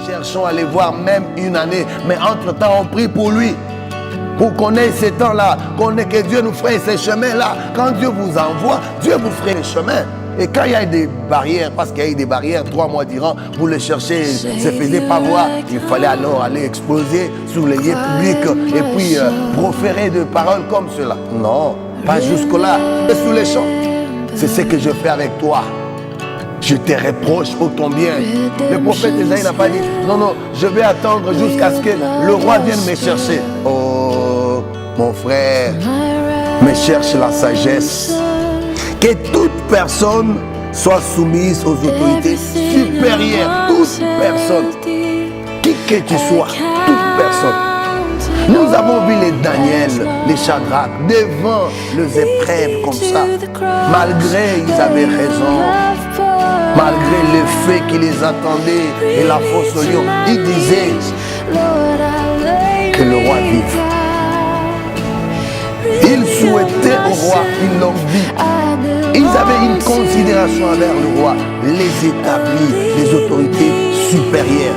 cherchons à les voir même une année. Mais entre-temps, on prie pour lui. Pour qu'on ait ces temps-là, que Dieu nous ferait ces chemins-là. Quand Dieu vous envoie, Dieu vous ferait les chemins. Et quand il y a des barrières, parce qu'il y a eu des barrières 3 mois durant, vous le cherchez, se faisait pas voir. Il fallait alors aller exploser sur les lieux publics et puis proférer des paroles comme cela. Non, pas jusque-là. Et sous les champs. C'est ce que je fais avec toi. Je te reproche pour ton bien. Le prophète Isaïe n'a pas dit, non, non, je vais attendre jusqu'à ce que le roi vienne me chercher. Oh, mon frère, me cherche la sagesse. Que toute personne soit soumise aux autorités supérieures. Toute personne. Qui que tu sois, toute personne. Nous avons vu les Daniel, les Shadrach, devant les épreuves comme ça. Malgré ils avaient raison. Malgré le fait qu'ils les attendaient et la fosse au lion, ils disaient que le roi vive. Ils souhaitaient au roi, ils l'ont dit. Ils avaient une considération envers le roi, les établis, les autorités supérieures.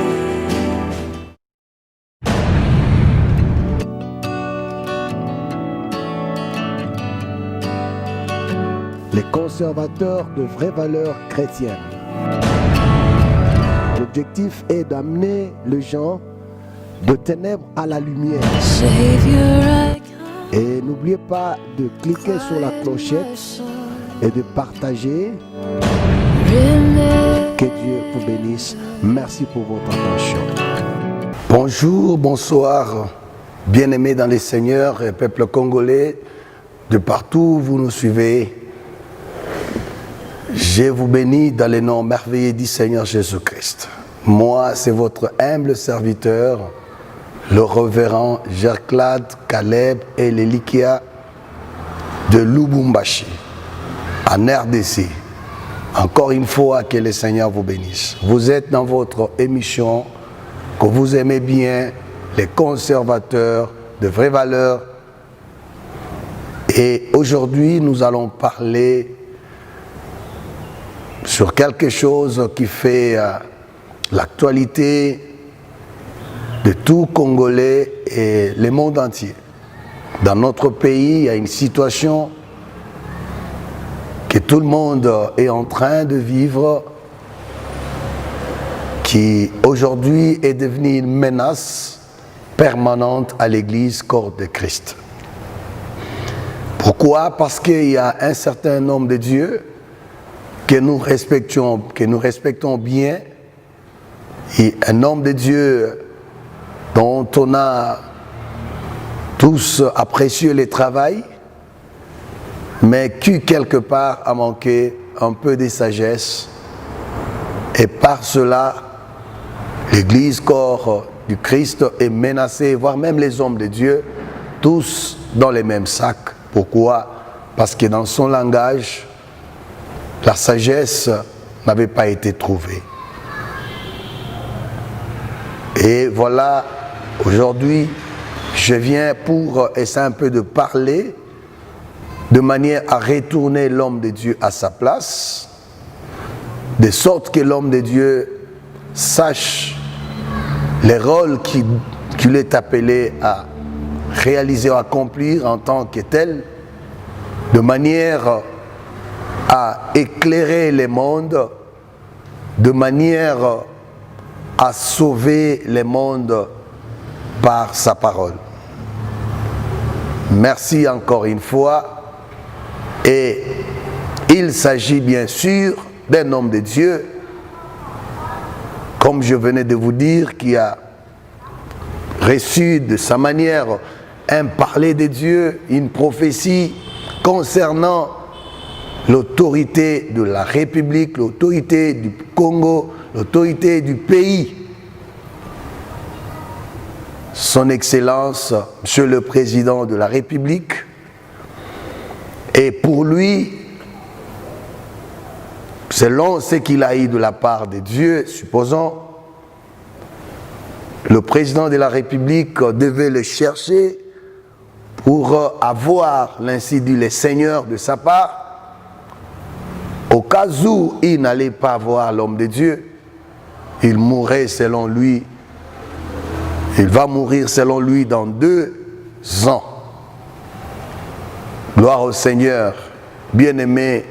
Les conservateurs de vraies valeurs chrétiennes. L'objectif est d'amener les gens de ténèbres à la lumière. Et n'oubliez pas de cliquer sur la clochette et de partager. Que Dieu vous bénisse. Merci pour votre attention. Bonjour, bonsoir, bien-aimés dans les Seigneurs et peuple congolais, de partout où vous nous suivez. Je vous bénis dans le nom merveilleux du Seigneur Jésus-Christ. Moi, c'est votre humble serviteur, le révérend Gerclade Caleb et Lelikia de Lubumbashi, en RDC. Encore une fois, que le Seigneur vous bénisse. Vous êtes dans votre émission que vous aimez bien, les conservateurs de vraies valeurs. Et aujourd'hui, nous allons parler sur quelque chose qui fait l'actualité de tout Congolais et le monde entier. Dans notre pays, il y a une situation que tout le monde est en train de vivre, qui aujourd'hui est devenue une menace permanente à l'Église corps de Christ. Pourquoi? Parce qu'il y a un certain nombre de dieux que nous respectons bien, et un homme de Dieu dont on a tous apprécié le travail, mais qui quelque part a manqué un peu de sagesse, et par cela l'Église corps du Christ est menacée, voire même les hommes de Dieu, tous dans les mêmes sacs. Pourquoi? Parce que dans son langage, la sagesse n'avait pas été trouvée. Et voilà, aujourd'hui, je viens pour essayer un peu de parler de manière à retourner l'homme de Dieu à sa place, de sorte que l'homme de Dieu sache les rôles qu'il est appelé à réaliser, à accomplir en tant que tel, de manière à éclairer le monde, de manière à sauver le monde par sa parole. Merci encore une fois. Et il s'agit bien sûr d'un homme de Dieu, comme je venais de vous dire, qui a reçu de sa manière un parler de Dieu, une prophétie concernant l'autorité de la République, l'autorité du Congo, l'autorité du pays. Son Excellence, Monsieur le Président de la République, et pour lui, selon ce qu'il a eu de la part de Dieu, supposons, le Président de la République devait le chercher pour avoir, l'ainsi dit, les seigneurs de sa part, au cas où il n'allait pas voir l'homme de Dieu, il mourrait selon lui. Il va mourir selon lui dans 2 ans. Gloire au Seigneur. Bien-aimé,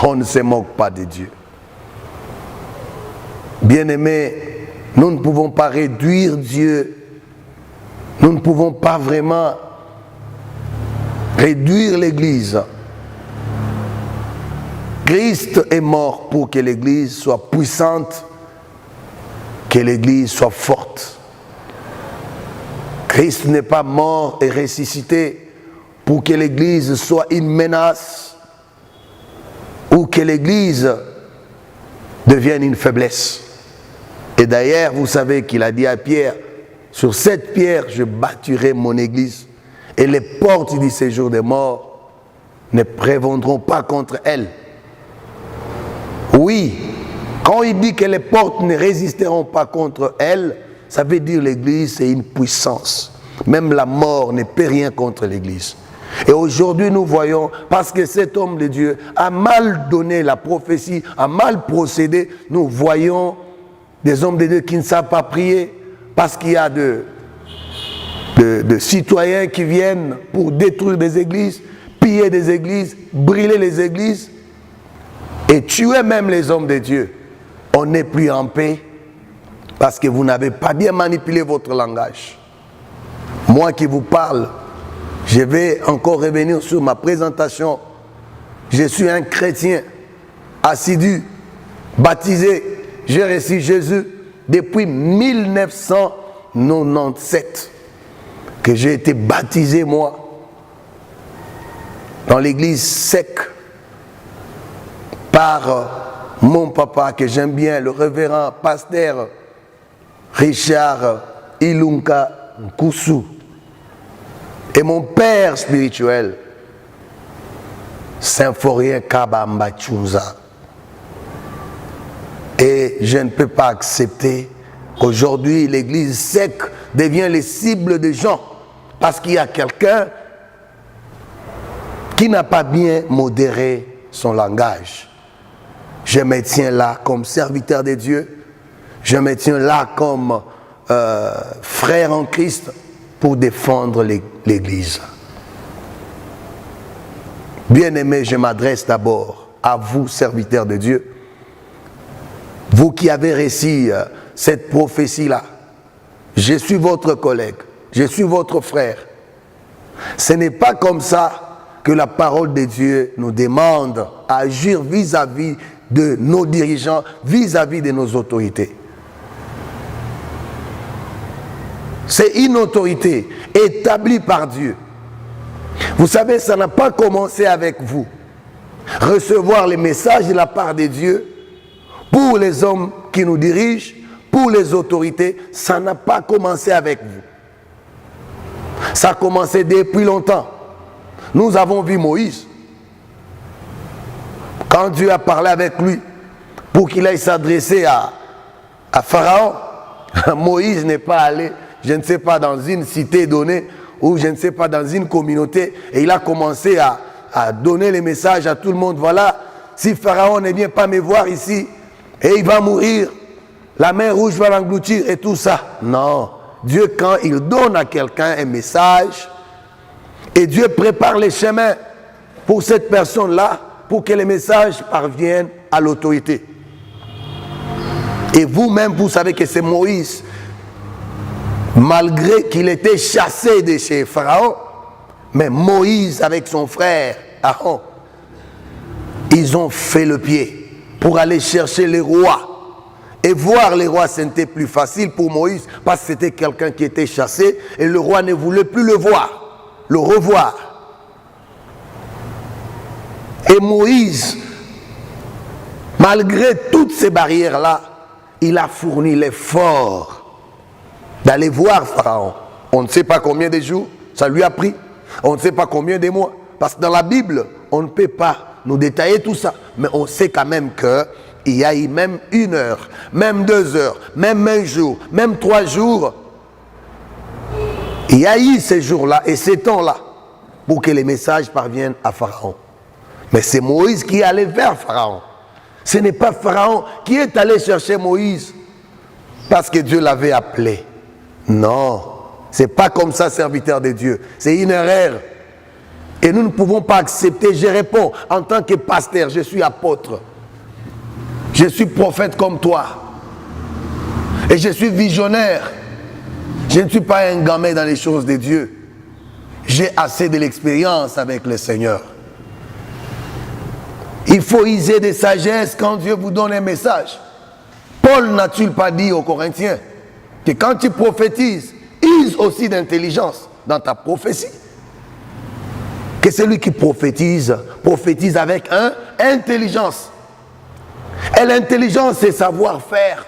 on ne se moque pas de Dieu. Bien-aimé, nous ne pouvons pas réduire Dieu. Nous ne pouvons pas vraiment réduire l'Église. Christ est mort pour que l'Église soit puissante, que l'Église soit forte. Christ n'est pas mort et ressuscité pour que l'Église soit une menace ou que l'Église devienne une faiblesse. Et d'ailleurs, vous savez qu'il a dit à Pierre, sur cette pierre, je bâtirai mon Église et les portes du séjour des morts ne prévaudront pas contre elle. Oui, quand il dit que les portes ne résisteront pas contre elle, ça veut dire l'Église c'est une puissance. Même la mort ne peut rien contre l'Église. Et aujourd'hui nous voyons, parce que cet homme de Dieu a mal donné la prophétie, a mal procédé, nous voyons des hommes de Dieu qui ne savent pas prier, parce qu'il y a de citoyens qui viennent pour détruire des églises, piller des églises, brûler les églises, et tuer même les hommes de Dieu. On n'est plus en paix parce que vous n'avez pas bien manipulé votre langage. Moi qui vous parle, je vais encore revenir sur ma présentation. Je suis un chrétien assidu, baptisé. J'ai reçu Jésus depuis 1997 que j'ai été baptisé moi dans l'église sec par mon papa que j'aime bien, le révérend pasteur Richard Ilunga Nkusu, et mon père spirituel Symphorien Kabamba Tchunza. Et je ne peux pas accepter qu'aujourd'hui l'église sec devient les cibles des gens parce qu'il y a quelqu'un qui n'a pas bien modéré son langage. Je me tiens là comme serviteur de Dieu, je me tiens là comme frère en Christ pour défendre l'église. Bien-aimés, je m'adresse d'abord à vous, serviteurs de Dieu, vous qui avez reçu cette prophétie-là. Je suis votre collègue, je suis votre frère. Ce n'est pas comme ça que la parole de Dieu nous demande à agir vis-à-vis de nos dirigeants, vis-à-vis de nos autorités. C'est une autorité établie par Dieu. Vous savez, ça n'a pas commencé avec vous. Recevoir les messages de la part de Dieu pour les hommes qui nous dirigent, pour les autorités, ça n'a pas commencé avec vous. Ça a commencé depuis longtemps. Nous avons vu Moïse. Quand Dieu a parlé avec lui pour qu'il aille s'adresser à Pharaon, Moïse n'est pas allé, je ne sais pas, dans une cité donnée ou je ne sais pas, dans une communauté, et il a commencé à donner les messages à tout le monde. Voilà, si Pharaon ne vient pas me voir ici, et il va mourir, la mer rouge va l'engloutir et tout ça. Non, Dieu, quand il donne à quelqu'un un message, et Dieu prépare les chemins pour cette personne-là, pour que les messages parviennent à l'autorité. Et vous-même, vous savez que c'est Moïse, malgré qu'il était chassé de chez Pharaon, mais Moïse avec son frère Aaron, ils ont fait le pied pour aller chercher les rois. Et voir les rois, ce n'était plus facile pour Moïse, parce que c'était quelqu'un qui était chassé, et le roi ne voulait plus le voir, le revoir. Et Moïse, malgré toutes ces barrières-là, il a fourni l'effort d'aller voir Pharaon. On ne sait pas combien de jours ça lui a pris, on ne sait pas combien de mois, parce que dans la Bible, on ne peut pas nous détailler tout ça, mais on sait quand même qu'il y a eu même 1 heure, même 2 heures, même 1 jour, même 3 jours. Il y a eu ces jours-là et ces temps-là pour que les messages parviennent à Pharaon. Mais c'est Moïse qui est allé vers Pharaon. Ce n'est pas Pharaon qui est allé chercher Moïse parce que Dieu l'avait appelé. Non, c'est pas comme ça, serviteur de Dieu. C'est une erreur. Et nous ne pouvons pas accepter. Je réponds, en tant que pasteur, je suis apôtre. Je suis prophète comme toi. Et je suis visionnaire. Je ne suis pas un gamin dans les choses de Dieu. J'ai assez de l'expérience avec le Seigneur. Il faut user de sagesse quand Dieu vous donne un message. Paul n'a-t-il pas dit aux Corinthiens que quand tu prophétises, use aussi d'intelligence dans ta prophétie. Que celui qui prophétise, prophétise avec intelligence. Et l'intelligence, c'est savoir faire.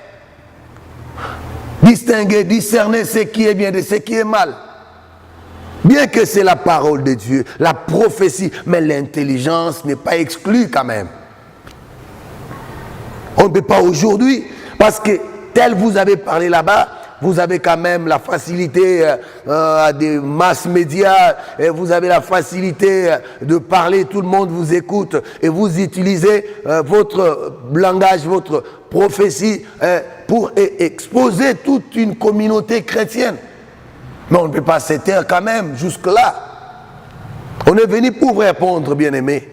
Distinguer, discerner ce qui est bien de ce qui est mal. Bien que c'est la parole de Dieu, la prophétie, mais l'intelligence n'est pas exclue quand même. On ne peut pas aujourd'hui, parce que tel vous avez parlé là-bas, vous avez quand même la facilité des mass médias, et vous avez la facilité de parler, tout le monde vous écoute, et vous utilisez votre langage, votre prophétie pour exposer toute une communauté chrétienne. Mais on ne peut pas se taire quand même jusque-là. On est venu pour répondre, bien-aimés.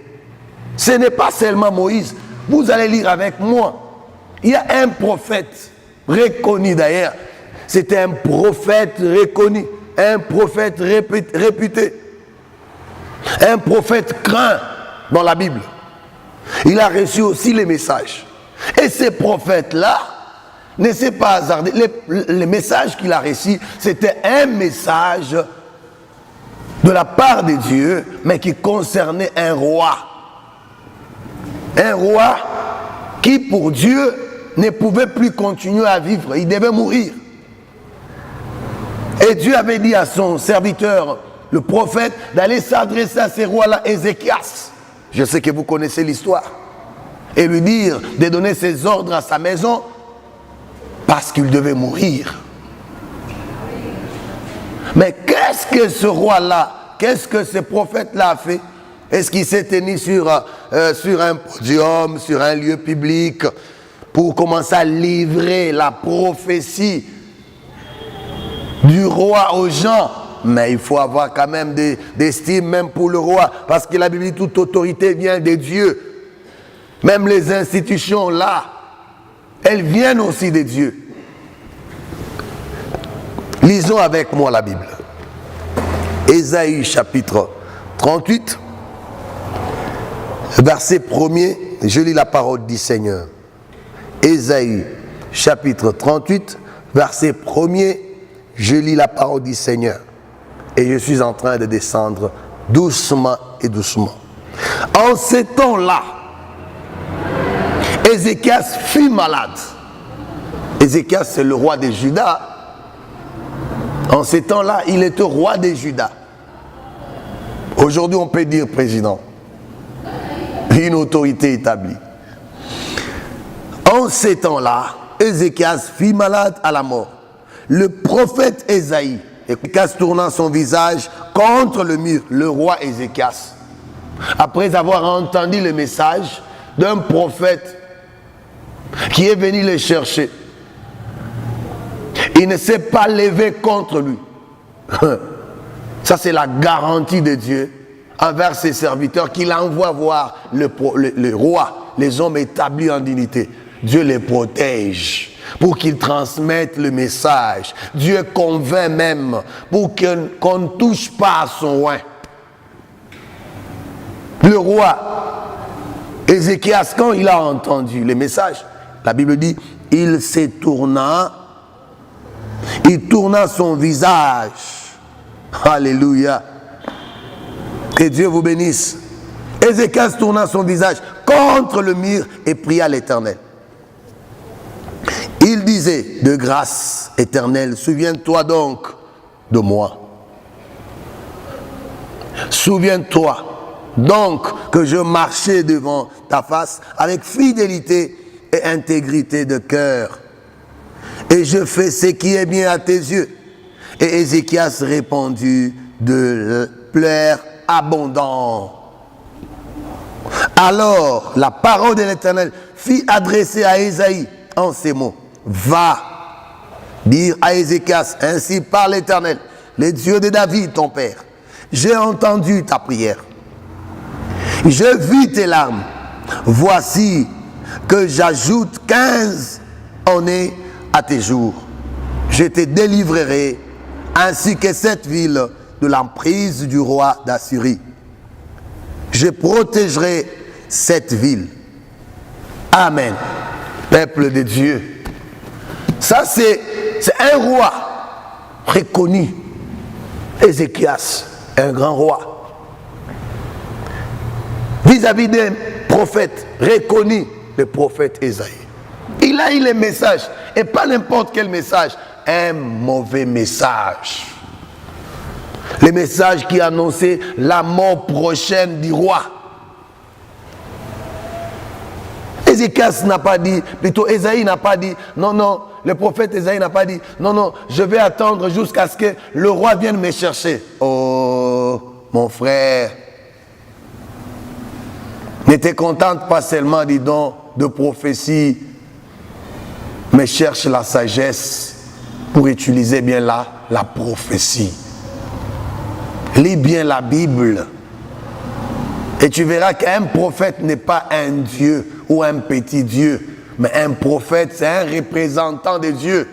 Ce n'est pas seulement Moïse. Vous allez lire avec moi. Il y a un prophète reconnu d'ailleurs. C'était un prophète reconnu, un prophète réputé, un prophète craint dans la Bible. Il a reçu aussi les messages. Et ces prophètes-là, ne s'est pas hasardé. Les messages qu'il a reçus, c'était un message de la part de Dieu, mais qui concernait un roi. Un roi qui, pour Dieu, ne pouvait plus continuer à vivre. Il devait mourir. Et Dieu avait dit à son serviteur, le prophète, d'aller s'adresser à ces rois-là, Ézéchias. Je sais que vous connaissez l'histoire. Et lui dire de donner ses ordres à sa maison, parce qu'il devait mourir. Mais qu'est-ce que ce roi-là, qu'est-ce que ce prophète-là a fait? Est-ce qu'il s'est tenu sur un podium, sur un lieu public, pour commencer à livrer la prophétie du roi aux gens? Mais il faut avoir quand même d'estime, même pour le roi, parce que la Bible dit toute autorité vient de Dieu. Même les institutions là, elles viennent aussi de Dieu. Lisons avec moi la Bible. Ésaïe chapitre 38, verset 1er, je lis la parole du Seigneur. Ésaïe chapitre 38, verset 1er, je lis la parole du Seigneur. Et je suis en train de descendre doucement et doucement. En ces temps-là, Ézéchias fut malade. Ézéchias, c'est le roi de Juda. En ces temps-là, il était roi de Juda. Aujourd'hui, on peut dire président. Une autorité établie. En ces temps-là, Ézéchias fut malade à la mort. Le prophète Ésaïe, Ézéchias tournant son visage contre le mur, le roi Ézéchias, après avoir entendu le message d'un prophète qui est venu le chercher, il ne s'est pas levé contre lui. Ça, c'est la garantie de Dieu envers ses serviteurs qu'il envoie voir le roi, les hommes établis en dignité. Dieu les protège pour qu'ils transmettent le message. Dieu convainc même pour qu'on ne touche pas à son oin. Le roi Ézéchias, quand il a entendu le message, la Bible dit, il tourna son visage. Alléluia. Que Dieu vous bénisse. Ézéchias tourna son visage contre le mur et pria l'Éternel. Il disait, de grâce, Éternel, souviens-toi donc de moi. Souviens-toi donc que je marchais devant ta face avec fidélité et intégrité de cœur. Et je fais ce qui est bien à tes yeux. Et Ézéchias répondit de pleurs abondants. Alors la parole de l'Éternel fut adressée à Ésaïe en ces mots. Va, dire à Ézéchias, ainsi parle l'Éternel, le Dieu de David, ton père. J'ai entendu ta prière. J'ai vu tes larmes. Voici que j'ajoute 15 années à tes jours. Je te délivrerai, ainsi que cette ville, de l'emprise du roi d'Assyrie. Je protégerai cette ville. Amen. Peuple de Dieu. Ça, c'est un roi reconnu. Ézéchias, un grand roi. Vis-à-vis d'un prophète reconnu, le prophète Ésaïe. Il a eu les messages, et pas n'importe quel message, un mauvais message. Le message qui annonçait la mort prochaine du roi. Ézéchias n'a pas dit, plutôt Ésaïe n'a pas dit, non, non, le prophète Ésaïe n'a pas dit, non, non, je vais attendre jusqu'à ce que le roi vienne me chercher. Oh, mon frère, ne te contente pas seulement, dis donc, de prophétie, mais cherche la sagesse pour utiliser bien la prophétie. Lis bien la Bible et tu verras qu'un prophète n'est pas un Dieu ou un petit Dieu, mais un prophète, c'est un représentant de Dieu.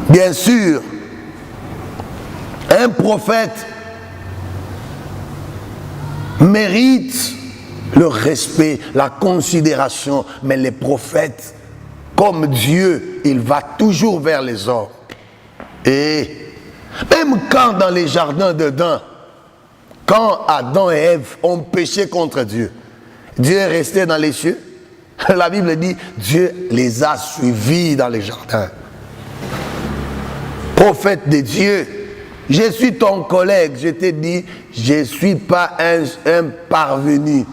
Bien sûr, un prophète mérite le respect, la considération, mais les prophètes, comme Dieu, il va toujours vers les hommes. Et même quand dans les jardins d'Éden, quand Adam et Ève ont péché contre Dieu, Dieu est resté dans les cieux. La Bible dit, Dieu les a suivis dans les jardins. Prophète de Dieu, je suis ton collègue, je te dis, je ne suis pas un parvenu.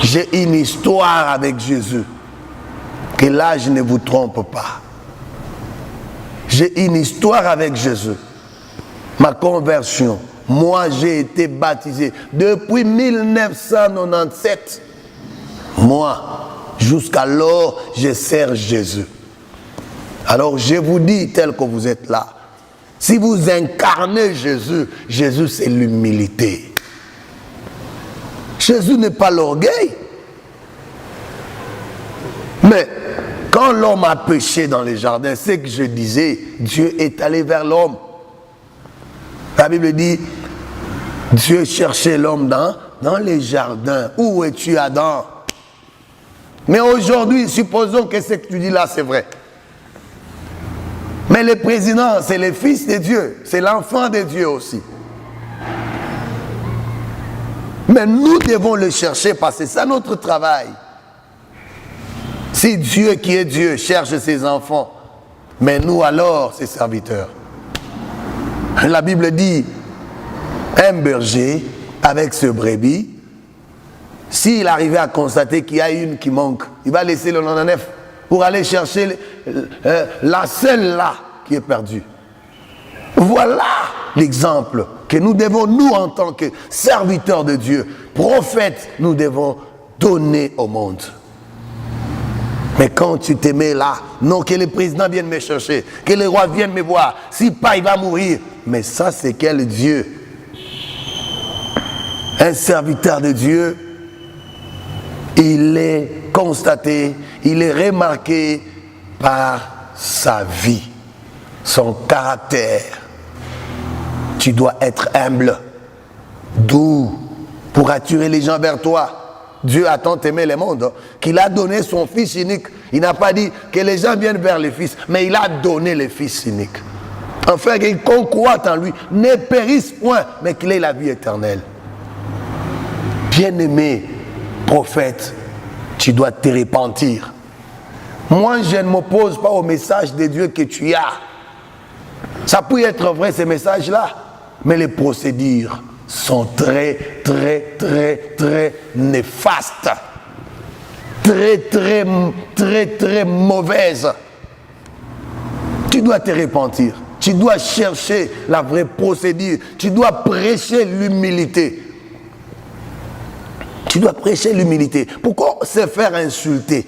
J'ai une histoire avec Jésus. Que là, je ne vous trompe pas. J'ai une histoire avec Jésus. Ma conversion. Moi, j'ai été baptisé depuis 1997. Moi, jusqu'alors, je sers Jésus. Alors, je vous dis, tel que vous êtes là, si vous incarnez Jésus, Jésus, c'est l'humilité. Jésus n'est pas l'orgueil. Mais quand l'homme a péché dans les jardins, c'est que je disais, Dieu est allé vers l'homme. La Bible dit, Dieu cherchait l'homme dans les jardins. Où es-tu, Adam? Mais aujourd'hui, supposons que ce que tu dis là, c'est vrai. Mais le président, c'est le fils de Dieu. C'est l'enfant de Dieu aussi. Mais nous devons le chercher parce que c'est notre travail. Si Dieu qui est Dieu cherche ses enfants, mais nous alors, ses serviteurs. La Bible dit, un berger avec ce brebis, s'il arrivait à constater qu'il y a une qui manque, il va laisser le 99 pour aller chercher la seule là qui est perdue. Voilà l'exemple que nous devons, nous en tant que serviteurs de Dieu, prophètes, nous devons donner au monde. Mais quand tu te mets là, non, que le président vienne me chercher, que le roi vienne me voir, si pas il va mourir. Mais ça, c'est quel Dieu? Un serviteur de Dieu, il est constaté, il est remarqué par sa vie, son caractère. Tu dois être humble, doux, pour attirer les gens vers toi. Dieu a tant aimé le monde qu'il a donné son Fils unique. Il n'a pas dit que les gens viennent vers le Fils, mais il a donné le Fils unique. Enfin, qu'on croit en lui, ne périsse point, mais qu'il ait la vie éternelle. Bien-aimé prophète, tu dois te repentir. Moi, je ne m'oppose pas au message de Dieu que tu as. Ça peut être vrai, ces messages-là, mais les procédures sont très néfastes. Très mauvaises. Tu dois te repentir. Tu dois chercher la vraie procédure. Tu dois prêcher l'humilité. Tu dois prêcher l'humilité. Pourquoi se faire insulter?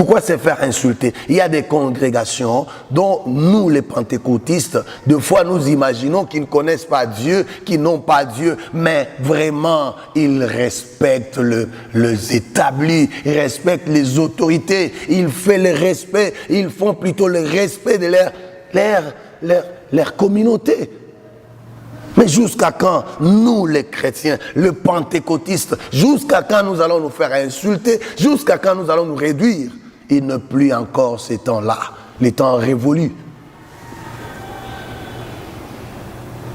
Pourquoi se faire insulter? Il y a des congrégations dont nous, les pentecôtistes, des fois nous imaginons qu'ils ne connaissent pas Dieu, qu'ils n'ont pas Dieu, mais vraiment, ils respectent les établis, ils respectent les autorités, ils font le respect, ils font plutôt le respect de leur communauté. Mais jusqu'à quand, nous les chrétiens, les pentecôtistes, jusqu'à quand nous allons nous faire insulter, jusqu'à quand nous allons nous réduire? Il ne plus encore ces temps-là, les temps révolus.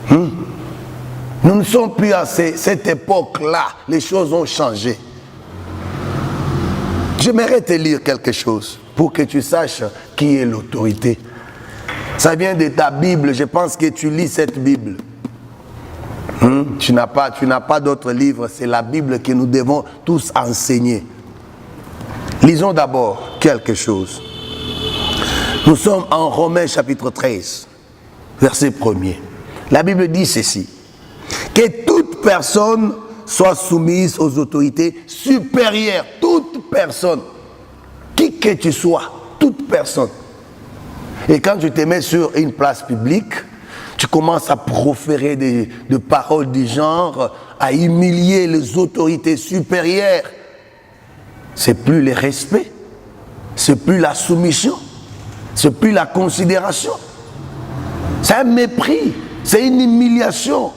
Nous ne sommes plus à cette époque-là, les choses ont changé. J'aimerais te lire quelque chose pour que tu saches qui est l'autorité. Ça vient de ta Bible, je pense que tu lis cette Bible. Tu n'as pas d'autre livre, c'est la Bible que nous devons tous enseigner. Lisons d'abord quelque chose. Nous sommes en Romains chapitre 13, verset 1er. La Bible dit ceci: que toute personne soit soumise aux autorités supérieures. Toute personne, qui que tu sois, toute personne. Et quand tu te mets sur une place publique, tu commences à proférer des paroles du genre, à humilier les autorités supérieures. C'est plus le respect, c'est plus la soumission, c'est plus la considération. C'est un mépris, c'est une humiliation.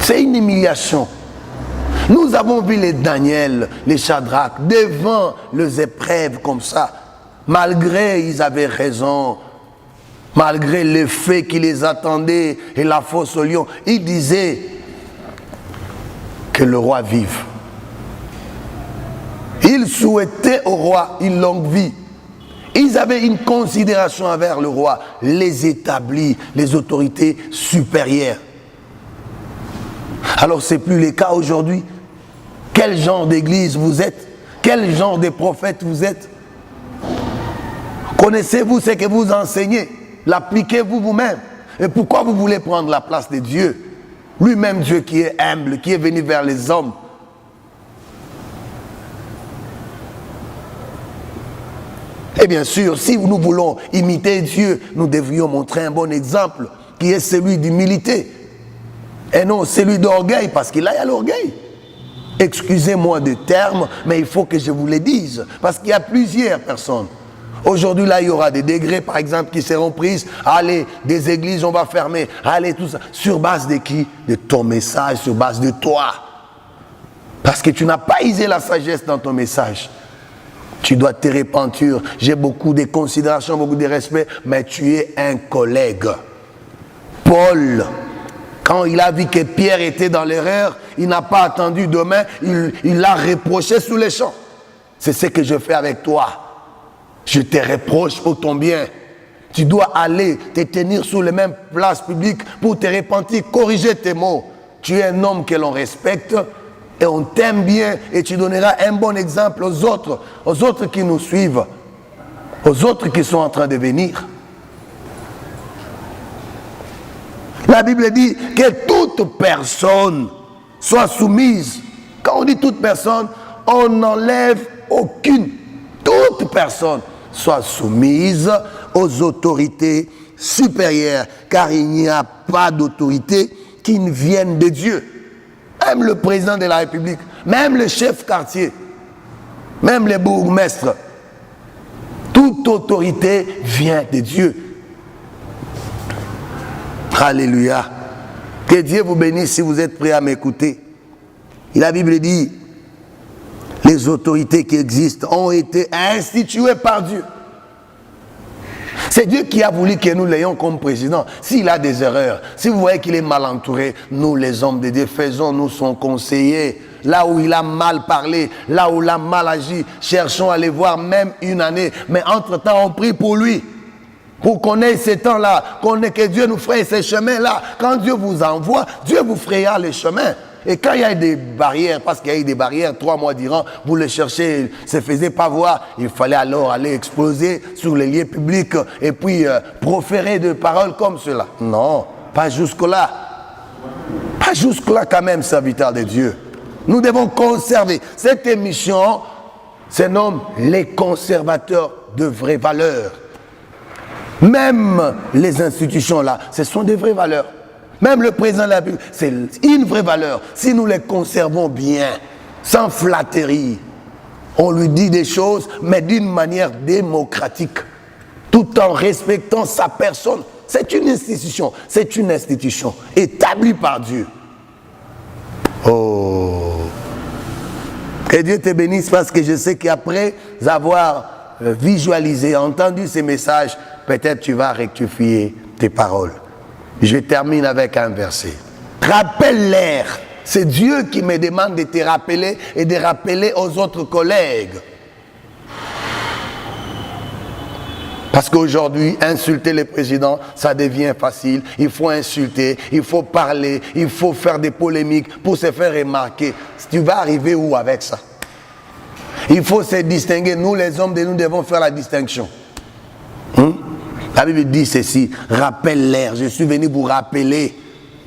C'est une humiliation. Nous avons vu les Daniel, les Shadrach, devant les épreuves comme ça, malgré ils avaient raison, malgré les faits qui les attendaient et la fosse au lion, ils disaient que le roi vive. Ils souhaitaient au roi une longue vie. Ils avaient une considération envers le roi, les établis, les autorités supérieures. Alors ce n'est plus le cas aujourd'hui. Quel genre d'église vous êtes? Quel genre de prophète vous êtes? Connaissez-vous ce que vous enseignez? L'appliquez-vous vous-même? Et pourquoi vous voulez prendre la place de Dieu? Lui-même Dieu qui est humble, qui est venu vers les hommes. Et bien sûr, si nous voulons imiter Dieu, nous devrions montrer un bon exemple, qui est celui d'humilité. Et non celui d'orgueil, parce qu'il y a l'orgueil. Excusez-moi des termes, mais il faut que je vous les dise, parce qu'il y a plusieurs personnes. Aujourd'hui, là, il y aura des degrés, par exemple, qui seront prises. Allez, des églises, on va fermer. Allez, tout ça. Sur base de qui? De ton message, sur base de toi. Parce que tu n'as pas usé la sagesse dans ton message. Tu dois te repentir. J'ai beaucoup de considération, beaucoup de respect, mais tu es un collègue. Paul, quand il a vu que Pierre était dans l'erreur, il n'a pas attendu demain, il l'a reproché sous les champs. C'est ce que je fais avec toi. Je te reproche pour ton bien. Tu dois aller te tenir sur les mêmes places publiques pour te repentir, corriger tes mots. Tu es un homme que l'on respecte et on t'aime bien et tu donneras un bon exemple aux autres qui nous suivent, aux autres qui sont en train de venir. La Bible dit que toute personne soit soumise. Quand on dit toute personne, on n'enlève aucune. Toute personne soit soumise aux autorités supérieures, car il n'y a pas d'autorité qui ne vienne de Dieu. Même le président de la République, même le chef quartier, même les bourgmestres, toute autorité vient de Dieu. Alléluia. Que Dieu vous bénisse si vous êtes prêts à m'écouter. Et la Bible dit, les autorités qui existent ont été instituées par Dieu. C'est Dieu qui a voulu que nous l'ayons comme président. S'il a des erreurs, si vous voyez qu'il est mal entouré, nous les hommes de Dieu, faisons-nous son conseiller. Là où il a mal parlé, là où il a mal agi, cherchons à les voir même une année. Mais entre-temps, on prie pour lui. Pour qu'on ait ces temps-là, que Dieu nous fraye ces chemins-là. Quand Dieu vous envoie, Dieu vous frayera les chemins. Et quand il y a des barrières, parce qu'il y a eu des barrières, 3 mois durant, vous les cherchez, ne se faisait pas voir, il fallait alors aller exploser sur les lieux publics et puis proférer des paroles comme cela. Non, pas jusque-là. Pas jusque-là quand même, serviteur de Dieu. Nous devons conserver cette émission. se nomment les conservateurs de vraies valeurs. Même les institutions là, ce sont des vraies valeurs. Même le président de la République, c'est une vraie valeur. Si nous les conservons bien, sans flatterie, on lui dit des choses, mais d'une manière démocratique, tout en respectant sa personne. C'est une institution établie par Dieu. Oh! Que Dieu te bénisse, parce que je sais qu'après avoir visualisé, entendu ces messages, peut-être tu vas rectifier tes paroles. Je termine avec un verset. Rappelle-leur. C'est Dieu qui me demande de te rappeler et de rappeler aux autres collègues. Parce qu'aujourd'hui, insulter le président, ça devient facile. Il faut insulter, il faut parler, il faut faire des polémiques pour se faire remarquer. Tu vas arriver où avec ça? Il faut se distinguer. Nous, les hommes, nous devons faire la distinction. La Bible dit ceci, rappelle-leur, je suis venu vous rappeler,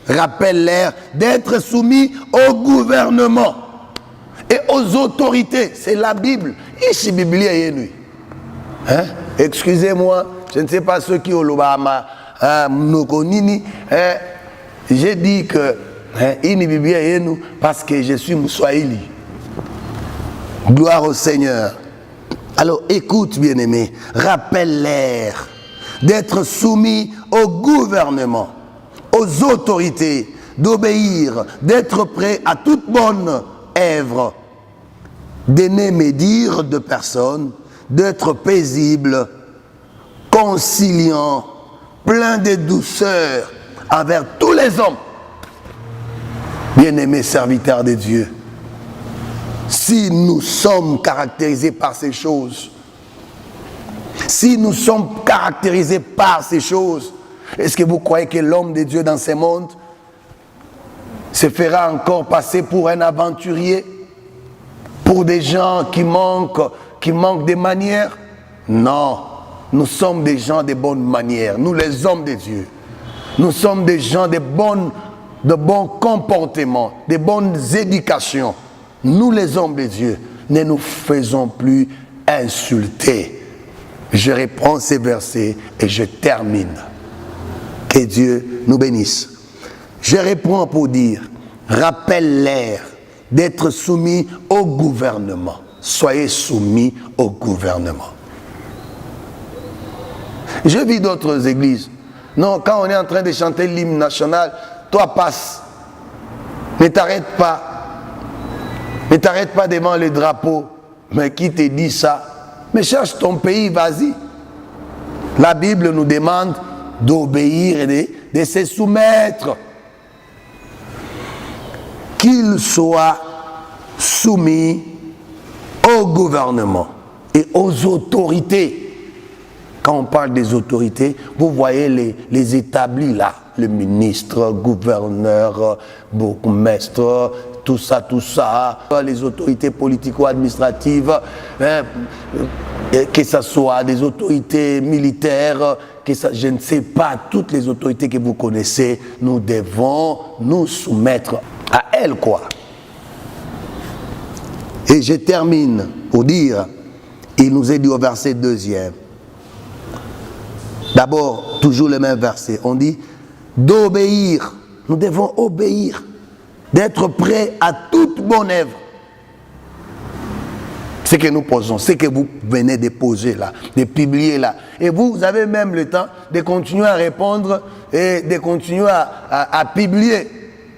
rappelle-leur d'être soumis au gouvernement et aux autorités. C'est la Bible. Ici, Bible est nuit. Excusez-moi, je ne sais pas ceux qui ont l'Obama, j'ai dit que ini Bible est nous parce que je suis Moussouaïli. Gloire au Seigneur. Alors écoute, bien-aimé, rappelle-leur d'être soumis au gouvernement, aux autorités, d'obéir, d'être prêt à toute bonne œuvre, de ne médire de personne, d'être paisible, conciliant, plein de douceur envers tous les hommes. Bien-aimés serviteurs de Dieu, si nous sommes caractérisés par ces choses, si nous sommes caractérisés par ces choses, est-ce que vous croyez que l'homme de Dieu dans ce monde se fera encore passer pour un aventurier, pour des gens qui manquent de manières? Non, nous sommes des gens de bonnes manières, nous les hommes de Dieu. Nous sommes des gens de bons comportements, de bonnes éducations. Nous les hommes de Dieu, ne nous faisons plus insulter. Je reprends ces versets et je termine. Que Dieu nous bénisse. Je reprends pour dire, rappelle-leur d'être soumis au gouvernement. Soyez soumis au gouvernement. Je vis d'autres églises. Non, quand on est en train de chanter l'hymne national, toi passe. Ne t'arrête pas. Ne t'arrête pas devant les drapeaux. Mais qui te dit ça? Mais cherche ton pays, vas-y. La Bible nous demande d'obéir et de se soumettre. Qu'il soit soumis au gouvernement et aux autorités. Quand on parle des autorités, vous voyez les établis là, le ministre, gouverneur, bourgmestre, tout ça, les autorités politico-administratives, que ce soit des autorités militaires, je ne sais pas, toutes les autorités que vous connaissez, nous devons nous soumettre à elles, quoi. Et je termine pour dire, il nous est dit au verset 2e, d'abord, toujours le même verset, on dit d'obéir, nous devons obéir, d'être prêts à toute bonne œuvre. Ce que nous posons, ce que vous venez de poser là, de publier là. Et vous avez même le temps de continuer à répondre et de continuer à publier.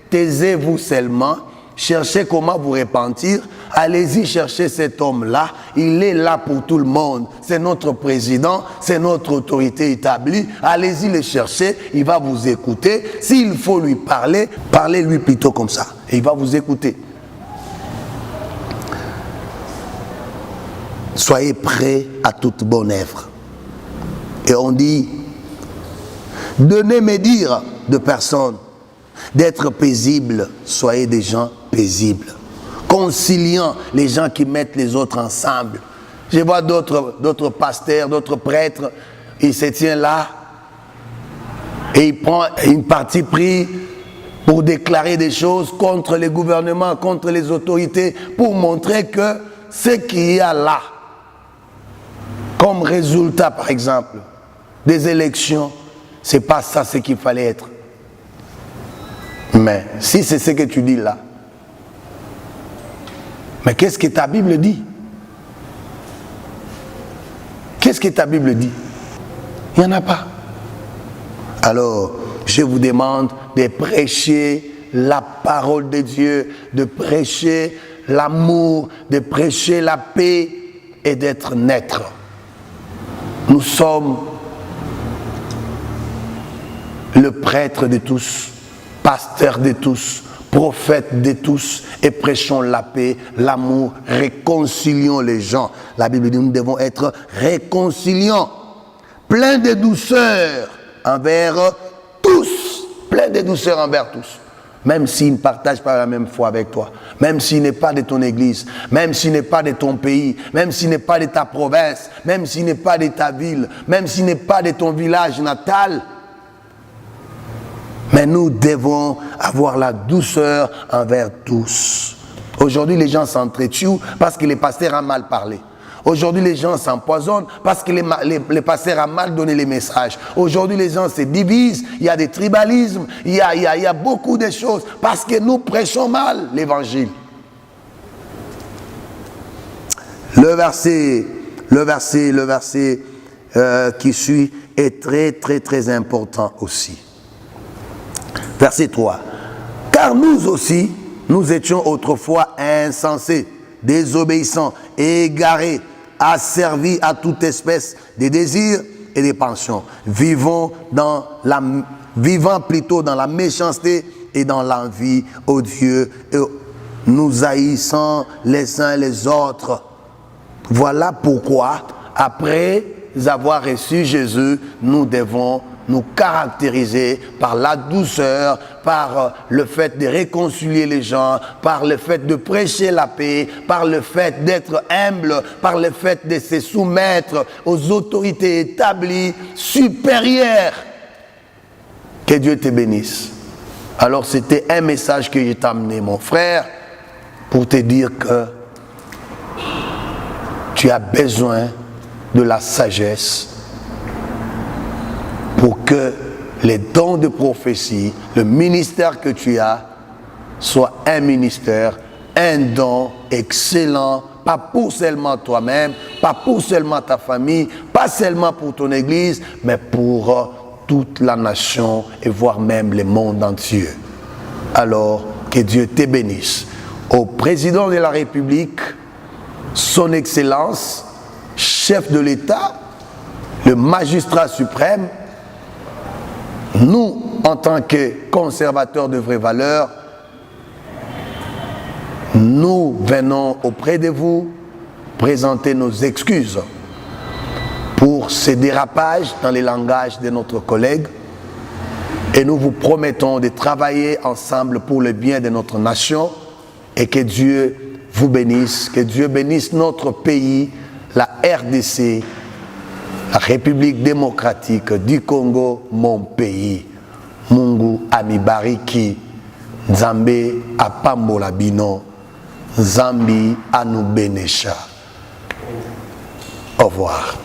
Taisez-vous seulement, cherchez comment vous repentir. Allez-y chercher cet homme-là, il est là pour tout le monde. C'est notre président, c'est notre autorité établie. Allez-y le chercher, il va vous écouter. S'il faut lui parler, parlez-lui plutôt comme ça. Et il va vous écouter. Soyez prêts à toute bonne œuvre. Et on dit, de ne médire de personne, d'être paisible, soyez des gens paisibles. Conciliant les gens qui mettent les autres ensemble. Je vois d'autres pasteurs, d'autres prêtres, ils se tiennent là et ils prennent une partie prise pour déclarer des choses contre les gouvernements, contre les autorités, pour montrer que ce qu'il y a là, comme résultat, par exemple, des élections, c'est pas ça ce qu'il fallait être. Mais si c'est ce que tu dis là, mais qu'est-ce que ta Bible dit? Qu'est-ce que ta Bible dit? Il n'y en a pas. Alors, je vous demande de prêcher la parole de Dieu, de prêcher l'amour, de prêcher la paix et d'être naître. Nous sommes le prêtre de tous, pasteur de tous, prophète de tous, et prêchons la paix, l'amour, réconcilions les gens. La Bible dit que nous devons être réconciliants, pleins de douceur envers tous, pleins de douceur envers tous. Même s'il ne partage pas la même foi avec toi, même s'il n'est pas de ton église, même s'il n'est pas de ton pays, même s'il n'est pas de ta province, même s'il n'est pas de ta ville, même s'il n'est pas de ton village natal. Mais nous devons avoir la douceur envers tous. Aujourd'hui, les gens s'entretuent parce que les pasteurs ont mal parlé. Aujourd'hui, les gens s'empoisonnent parce que les pasteurs ont mal donné les messages. Aujourd'hui, les gens se divisent, il y a des tribalismes, il y a beaucoup de choses parce que nous prêchons mal l'évangile. Le verset qui suit est très, très, très important aussi. Verset 3. Car nous aussi, nous étions autrefois insensés, désobéissants, égarés, asservis à toute espèce de désirs et de pensions, vivant plutôt dans la méchanceté et dans l'envie aux dieux, et nous haïssant les uns les autres. Voilà pourquoi, après avoir reçu Jésus, nous devons nous caractériser par la douceur, par le fait de réconcilier les gens, par le fait de prêcher la paix, par le fait d'être humble, par le fait de se soumettre aux autorités établies, supérieures. Que Dieu te bénisse. Alors c'était un message que je t'ai amené, mon frère, pour te dire que tu as besoin de la sagesse pour que les dons de prophétie, le ministère que tu as, soit un ministère, un don excellent, pas pour seulement toi-même, pas pour seulement ta famille, pas seulement pour ton église, mais pour toute la nation et voire même le monde entier. Alors, que Dieu te bénisse. Au président de la République, son Excellence, chef de l'État, le magistrat suprême, nous, en tant que conservateurs de vraies valeurs, nous venons auprès de vous présenter nos excuses pour ces dérapages dans les langages de notre collègue et nous vous promettons de travailler ensemble pour le bien de notre nation et que Dieu vous bénisse, que Dieu bénisse notre pays, la RDC, la République démocratique du Congo, mon pays. Mungu amibariki, Nzambe apambola bino, Nzambi anubenesha. Au revoir.